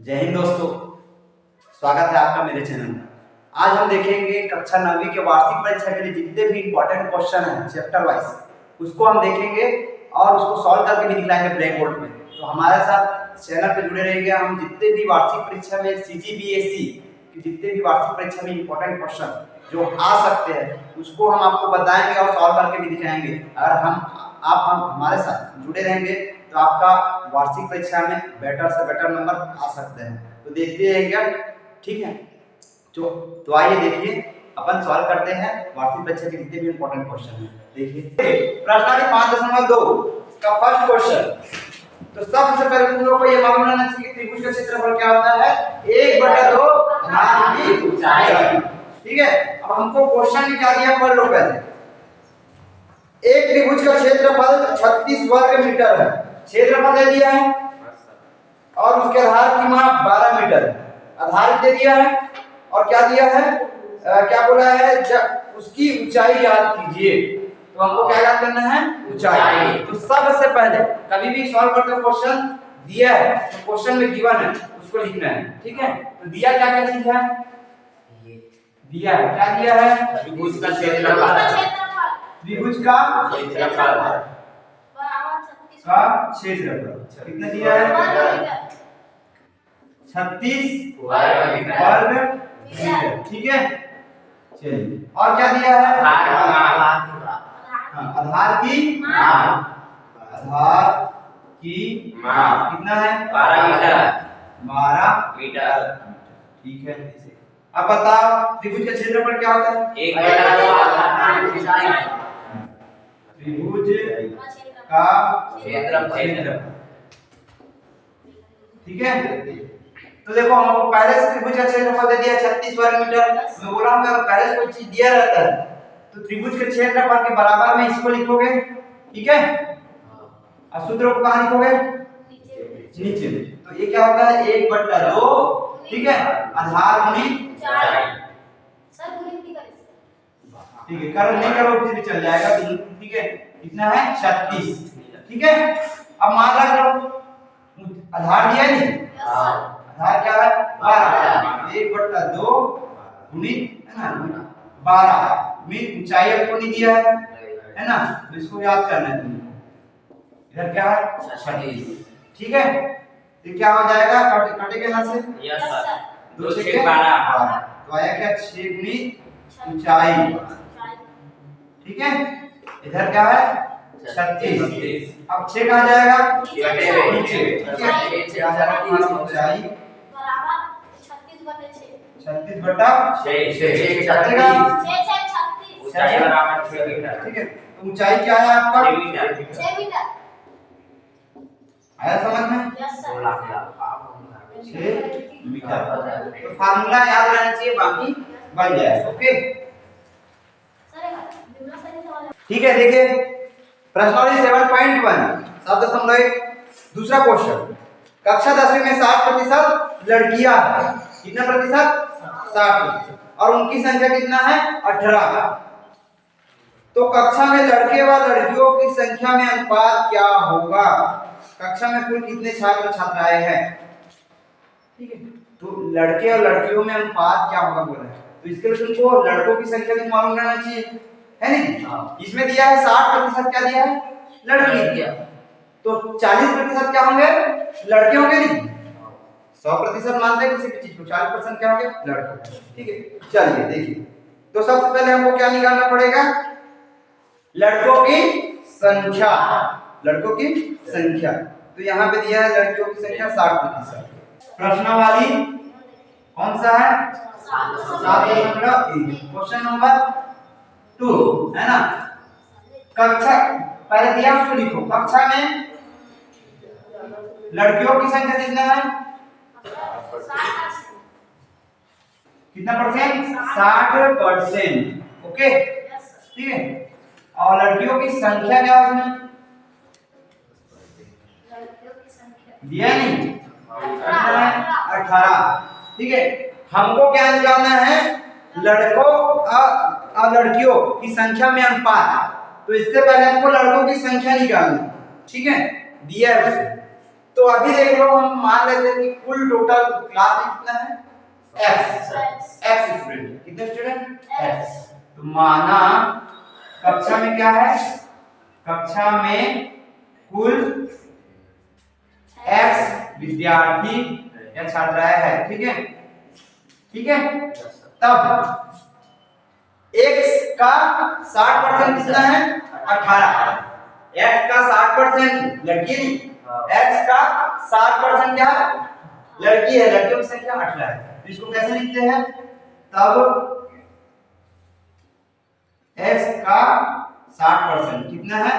जय हिंद दोस्तों, स्वागत है आपका मेरे चैनल में। आज हम देखेंगे कक्षा 9वीं के वार्षिक परीक्षा के लिए जितने भी इंपॉर्टेंट क्वेश्चन हैं चैप्टर वाइज उसको हम देखेंगे और उसको सॉल्व करके भी दिखलाएंगे ब्लैक बोर्ड में। तो हमारे साथ चैनल पे जुड़े रहिए। हम जितने भी वार्षिक परीक्षा में CGBSE की जितने भी वार्षिक परीक्षा में इंपॉर्टेंट क्वेश्चन जो आ सकते हैं उसको हम आपको बताएंगे और सॉल्व करके भी दिखाएंगे। अगर हम हमारे साथ जुड़े रहेंगे तो आपका वार्षिक परीक्षा में बेटर से बेटर नंबर आ सकते हैं। तो देखते हैं क्या, ठीक है। तो आइए देखिए, अपन सॉल्व करते हैं वार्षिक परीक्षा के जितने भी इंपॉर्टेंट क्वेश्चन हैं। देखिए प्रश्न 5.2 का फर्स्ट क्वेश्चन। तो सबसे पहले तुम लोग को ये मालूम होना चाहिए कि त्रिभुज का क्षेत्रफल क्या होता है, 1/2 आधार की ऊंचाई। ठीक है, अब हमको क्वेश्चन में क्या दिया पढ़ लो पहले। एक त्रिभुज का क्षेत्रफल 36 वर्ग मीटर है, क्षेत्रफल दे दिया है और उसके आधार की माप 12 मीटर है। आधार दे दिया है और क्या दिया है, क्या बोला है, जब उसकी ऊंचाई याद कीजिए। तो हमको क्या याद करना है, ऊंचाई। तो सबसे पहले कभी भी सॉल्व करते हो क्वेश्चन दिया है तो क्वेश्चन में गिवन है उसको लिखना है। ठीक है, तो दिया क्या क्या चीज है, दिया है क्या दिया है, त्रिभुज का क्षेत्रफल, त्रिभुज का क्षेत्रफल कितना दिया है, 36 वर्ग मीटर। ठीक है, चलिए और क्या दिया है, आधार की माप, आधार की माप कितना है, 12 मीटर, 12 मीटर। ठीक है, अब बताओ त्रिभुज का क्षेत्रफल क्या होता है, 1/2 आधार की ऊंचाई। त्रिभुज का क्षेत्रफल, ठीक है। तो देखो हमको पहले से त्रिभुज का क्षेत्रफल दे दिया 36 वर्ग मीटर। मैं बोला हूं अगर पहले से कोई चीज दिया रहता है तो त्रिभुज के क्षेत्रफल के बराबर में इसको लिखोगे। ठीक है, और सूत्र को कहां लिखोगे, नीचे। तो ये क्या होता है, 1/2। ठीक है, आधार गुणित ऊंचाई। सर गुणित नहीं करें, ठीक है, करो नहीं करो फिर भी चल जाएगा। ठीक है, कितना है, 36। ठीक है, अब मान लो आधार दिया नहीं, आधार क्या है, 12। 1/2 गुणित है ना 12 में ऊंचाई आपको नहीं दिया है ना, तो इसको याद करना है तुमको। इधर क्या है, 36। ठीक है, ये क्या हो जाएगा, कटेगा यहां से, यस सर, 2 से 12। तो आया क्या, 6 गुणित ऊंचाई। ठीक है, इधर क्या है, 36। अब 6 कहां जाएगा, नीचे। ठीक है, 6 आ जाएगा तुम्हारा ऊंचाई बराबर 36/6 कटेगा, ऊंचाई बराबर 6 मीटर। ठीक है, तो ऊंचाई क्या है आपका, 6 मीटर। आया समझ में, यस सर, 6 मीटर। तो फार्मूला याद रहना चाहिए, बाकी बन जाएगा। ओके, ठीक है। देखिए प्रश्नावली 7.1 7.1 दूसरा क्वेश्चन। कक्षा 10वीं में 60% लड़कियां हैं, कितना प्रतिशत, 60%, और उनकी संख्या कितना है, 18। तो कक्षा में लड़के व लड़कियों की संख्या में अनुपात क्या होगा, कक्षा में कुल कितने छात्र छात्राएं हैं। ठीक है, तो लड़के और लड़कियों में अनुपात क्या होगा बोला है, तो इसके लिए तुमको लड़कों की संख्या भी मालूम रहना चाहिए, है नहीं। इसमें दिया है 60% क्या दिया है, लड़की दिया, तो 40% क्या होंगे, लड़के होंगे नहीं। 100% मानते हैं किसी भी चीज को, 40% क्या होंगे, लड़के। ठीक है, चलिए देखिए। तो सबसे पहले हमको क्या निकालना पड़ेगा, लड़कों की संख्या, लड़कों की संख्या। तो यहाँ पे दिया है लड़कियों की संख्या 60%। प्रश्नावली कौन सा है, 7.1 क्वेश्चन नंबर 2 है ना। कक्षा पहले दिया उसको लिखो, कक्षा में लड़कियों की संख्या कितना है, कितना परसेंट, 60%। ओके, ठीक है, और लड़कियों की संख्या क्या है उसमें दिया नहीं, 18। ठीक है, हमको क्या निकालना है, लड़कों और लड़कियों की संख्या में अनुपात। तो इससे पहले हमको लड़कों की संख्या निकालनी। ठीक है, दिया है उसे, तो अभी देख लो, हम मान लेते हैं कि कुल टोटल क्लास में कितना है, x स्टूडेंट, कितने स्टूडेंट, x। तो माना कक्षा में क्या है, कक्षा में कुल x विद्यार्थी या छात्राएं है, ठीक है, ठीक है। तब x का 60% कितना है, 18। x का 60% लड़की नहीं, x का 60% क्या है, लड़की है, लड़कियों की संख्या 18 है। तो इसको कैसे लिखते हैं, तब x का 60% कितना है,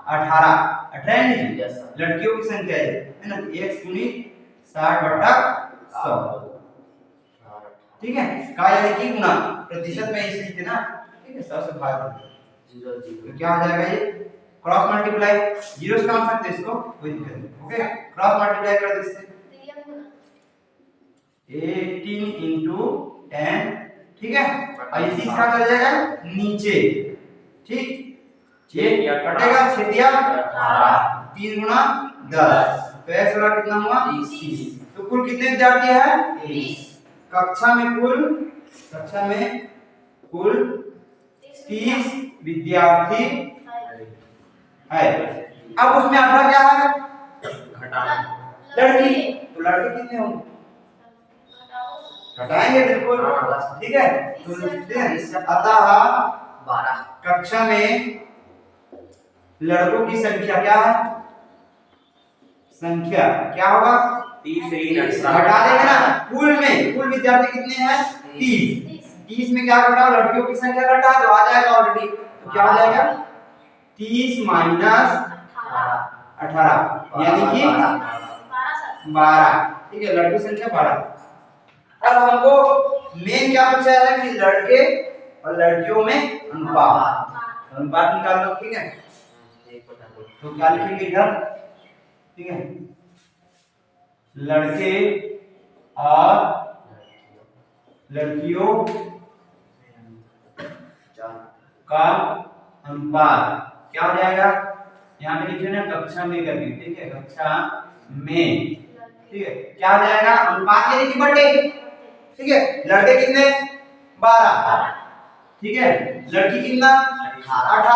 18 नहीं, लड़कियों की संख्या है ना, x गुणित 60/100, ठीक है, का यानी कि गुना, प्रतिशत में इसे लिखते ना, ठीक है, 100 से भाग दो, तो क्या हो जाएगा, ये क्रॉस मल्टीप्लाई, जीरो से काट सकते हैं इसको, कोई दिक्कत नहीं, ओके, क्रॉस मल्टीप्लाई कर देते हैं, 18 into 10, ठीक है, और इसी का चल जाएगा नीचे, ठीक, ये कटेगा, छेदिया 3 गुना 10, तो x वाला कितना हुआ, 30। तो कुल कितने विद्यार्थी है, 30। कक्षा में कुल 30 विद्यार्थी है। अब उसमें 18 क्या है, लड़की, तो लड़के कितने होंगे, घटाएंगे बिल्कुल, ठीक है, तो लिखते हैं अतः 12 कक्षा में लड़कों की संख्या क्या है, संख्या क्या होगा, 30 घटा देंगे ना, कुल विद्यार्थी कितने हैं, 30 में क्या घटाओ, लड़कियों की संख्या घटा दो, आ जाएगा ऑलरेडी, तो क्या हो जाएगा, 30 माइनस 18 यानी कि 12, ठीक है, लड़की संख्या 12। अब हमको मेन क्या पूछा है कि लड़के और लड़कियों में अनुपात निकाल लो, ठीक है, तो क्या लिखेंगे इधर, ठीक है, लड़के और लड़कियों का अनुपात क्या हो जाएगा, यहाँ पे लिखे ना कक्षा में करके, ठीक है, कक्षा में, ठीक है, क्या हो जाएगा, अनुपात यानी कि बटे, ठीक है, लड़के कितने 12, ठीक है, लड़की कितना 18,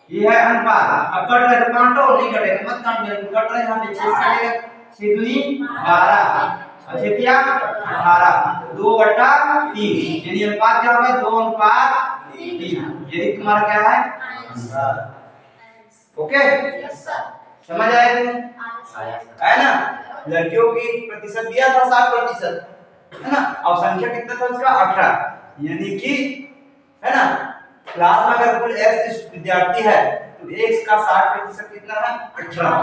ये है अनुपात। अब कट रहे तो काटो, नहीं कटेगा मत काटो, कट रहे यहाँ पे 6 कटेगा, 6 दूनी 12 और 6 तिया 18, 2/3 यानी अनुपात क्या होगा, 2:3, यही तुम्हारा क्या है, ओके, समझ आया है ना, लड़कियों की प्रतिशत दिया था 60%, है ना, और संख्या कितना था उसका 18, यानी कि, है ना, क्लास में अगर कुल x विद्यार्थी है तो x का 60% कितना है, 18,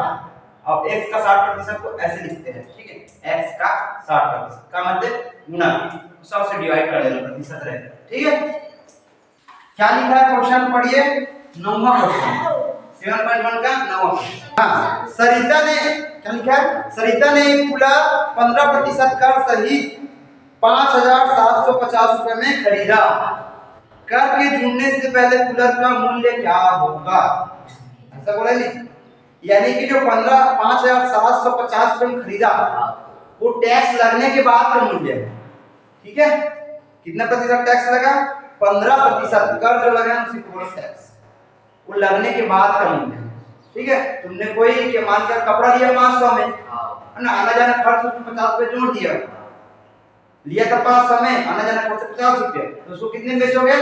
अब x का 60% को ऐसे लिखते हैं, ठीक है, x का 60% का मतलब गुना 100 से डिवाइड कर देना, प्रतिशत रहेगा, ठीक है। क्या लिखा है क्वेश्चन पढ़िए, 9वां क्वेश्चन, 7.1 का 9वां क्वेश्चन। हाँ, सरिता ने क्या लिखा है, सरिता ने कूलर 15% कर सहित 5,750 रुपए में खरीदा, कर के जुड़ने से पहले कूलर का मूल्य क्या होगा, ऐसा बोला नहीं, यानी कि जो 5,750 रुपए में खरीदा वो टैक्स लगने के बाद का मूल्य है, ठीक है, कितना प्रतिशत टैक्स लगा, 15% कर जो लगा उसी को टैक्स, वो लगने के बाद का मूल्य है, ठीक है। तुमने कोई के मान कर कपड़ा लिया 500 में, है ना, आना जाना खर्च उसमें 50 रुपए जोड़ दिया, लिया था 500 में, आना जाना खर्च 50 रुपए, तो उसको कितने में बेचोगे,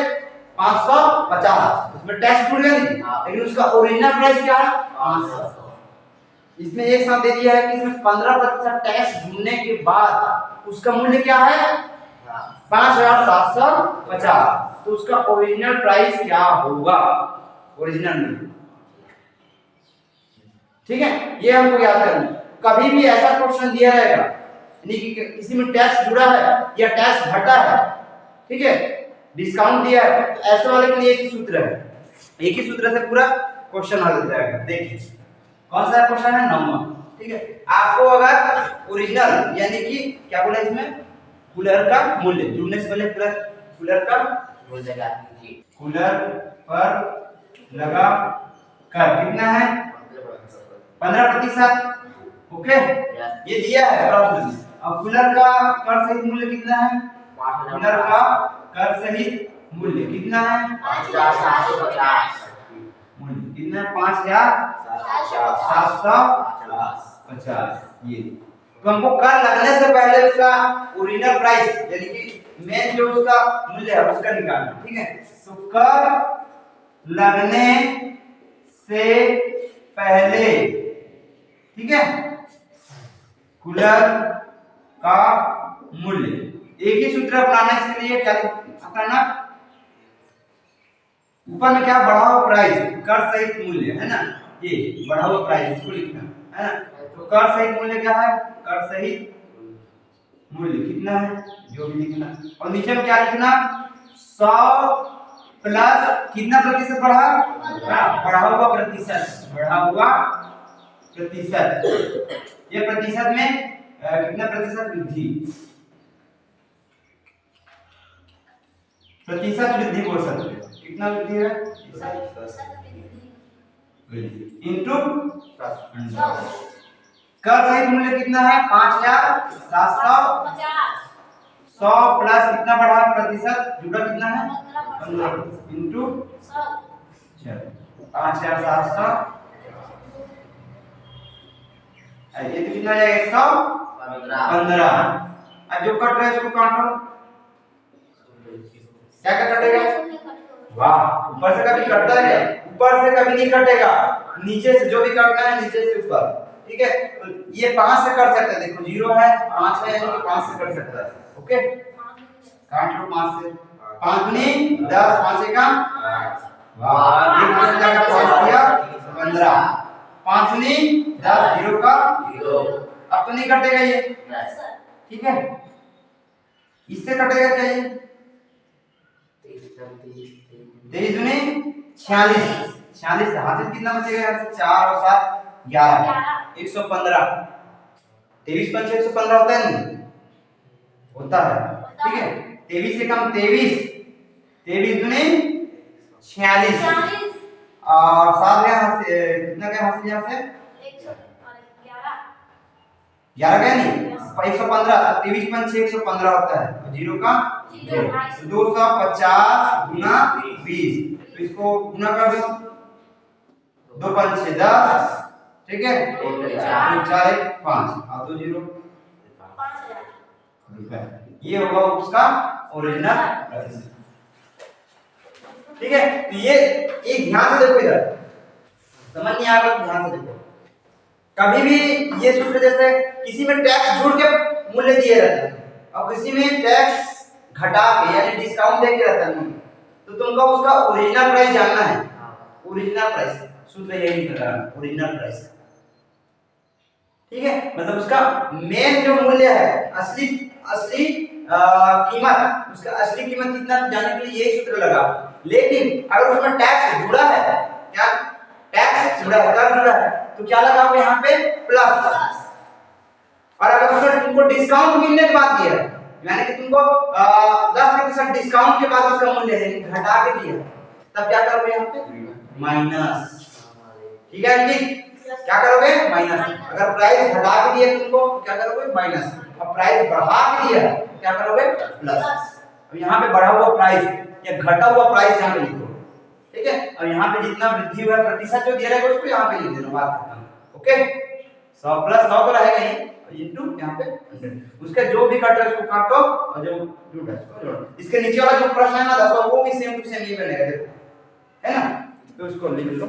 550, उसमें टैक्स जुड़ गया नहीं, लेकिन उसका ओरिजिनल प्राइस क्या है, 500। इसमें एक साथ दे दिया है कि इसमें 15% टैक्स जुड़ने के बाद उसका मूल्य क्या है, 5,750, तो उसका ओरिजिनल प्राइस क्या होगा, ओरिजिनल मूल्य, ठीक है, ये हमको याद करना। कभी भी ऐसा क्वेश्चन दिया रहेगा यानी कि किसी में टैक्स जुड़ा है या टैक्स घटा है, ठीक है, डिस्काउंट दिया है, तो ऐसे वाले के लिए एक ही सूत्र है, एक ही सूत्र से पूरा क्वेश्चन हल हो जाएगा। देखिए कौन सा क्वेश्चन है, 9वां, ठीक है। आपको अगर ओरिजिनल यानी कि क्या बोला इसमें, कूलर का मूल्य जुड़ने से पहले कूलर का कूलर पर लगा कर कितना है 15%, ओके ये दिया है प्रश्न। अब कूलर का कर सहित मूल्य कितना है? कूलर का कर सहित मूल्य कितना है? 5750 मूल्य कितना है? 5750। ये तो हमको कर लगने से पहले उसका ओरिजिनल प्राइस यानी कि मेन जो उसका मूल्य है उसका निकालना, ठीक है। तो कर लगने से पहले, ठीक है, कूलर का मूल्य, एक ही सूत्र अपनाना इसके लिए। क्या अपनाना? ऊपर में क्या बढ़ा हुआ प्राइस, कर सहित मूल्य है ना, ये बढ़ा हुआ प्राइस इसको लिखना है ना। तो कर सहित मूल्य क्या है? कर सहित मूल्य कितना है जो भी लिखना, और नीचे में क्या लिखना? 100 प्लस कितना प्रतिशत बढ़ा? बढ़ा हुआ प्रतिशत, बढ़ा हुआ प्रतिशत। ये प्रतिशत में कितना प्रतिशत वृद्धि, प्रतिशत वृद्धि बोल सकते हैं। कितना वृद्धि है? इंटू कर सहित मूल्य कितना है? 5750। 100 प्लस कितना बढ़ा प्रतिशत जुड़ा कितना है? 15 इंटू 5700। ये तो कितना जाएगा? 115। अब जो कट रहा है इसको काटो, क्या क्या कटेगा? वाह, ऊपर से कभी कटता है क्या? ऊपर से कभी नहीं कटेगा, नीचे से जो भी कटना है नीचे से ऊपर, ठीक है। तो ये 5 से कर सकते हैं, देखो 0 है 5 है यानी कि 5 से कर सकता है। ओके काट लो 5 से, 5 नहीं 10, 5 से कम। वाह, ये कितना जाएगा? 5 दिया 15, 5 नहीं 10, 0 का 0। अब तो नहीं कटेगा ये, ठीक है। इससे कटेगा क्या? ये 23 दूनी 46, 46 हाथ कितना बचेगा? यहाँ से 4 और 7 11, 115। 23 पंचे 115 होता है नहीं? होता है, ठीक है। 23 से कम 23, 23 दूनी 46 और 7 यहाँ से कितना गया? यहाँ से 11 गया नहीं, 115। 23 पंचे 115 होता है, 0 का 0। 250 गुना 20, तो इसको गुना कर दो, 2 पंचे 10, ठीक है, 4 1 5 और 2 0 5,000। ये होगा उसका ओरिजिनल प्राइस, ठीक है। तो ये एक ध्यान से देखो, इधर समझ नहीं आ रहा तो ध्यान से देखो। कभी भी ये सूत्र जैसे किसी में टैक्स जोड़ के मूल्य दिए रहते हैं और किसी में टैक्स घटा के यानी डिस्काउंट दे के रहता है, तो तुमको उसका ओरिजिनल प्राइस जानना है। ओरिजिनल प्राइस सूत्र यही निकल रहा है, ओरिजिनल प्राइस, ठीक है। मतलब उसका मेन जो मूल्य है, असली कीमत, उसका असली कीमत कितना जानने के लिए यही सूत्र लगा। लेकिन अगर उसमें टैक्स जुड़ा है, क्या टैक्स जुड़ा है, कर जुड़ा है, तो क्या लगाओगे यहाँ पे? प्लस। और अगर उसमें तुमको डिस्काउंट मिलने के बाद दिया है, यानी कि तुमको 10% डिस्काउंट के बाद उसका मूल्य है घटा के दिया, तब क्या करोगे? यहाँ पे माइनस, ठीक है। क्या करोगे? माइनस। अगर प्राइस घटा के दिया तुमको तो क्या करोगे? माइनस। अब प्राइस बढ़ा के दिया क्या करोगे? प्लस। अब यहाँ पे बढ़ा हुआ प्राइस या घटा हुआ प्राइस यहाँ पे लिखो, ठीक है। और यहाँ पे जितना वृद्धि हुआ प्रतिशत जो दिया रहेगा उसको यहाँ पे लिख देना, बात खत्म। ओके 100 प्लस 9 तो रहेगा ही, इनटू यहाँ पे 100, उसका जो भी कट है उसको काटो और जो जुड़ा है उसको जोड़ो। इसके नीचे वाला जो प्रश्न है ना 10 वो भी सेम टू सेम ये बनेगा, देखो है ना, तो इसको लिख लो।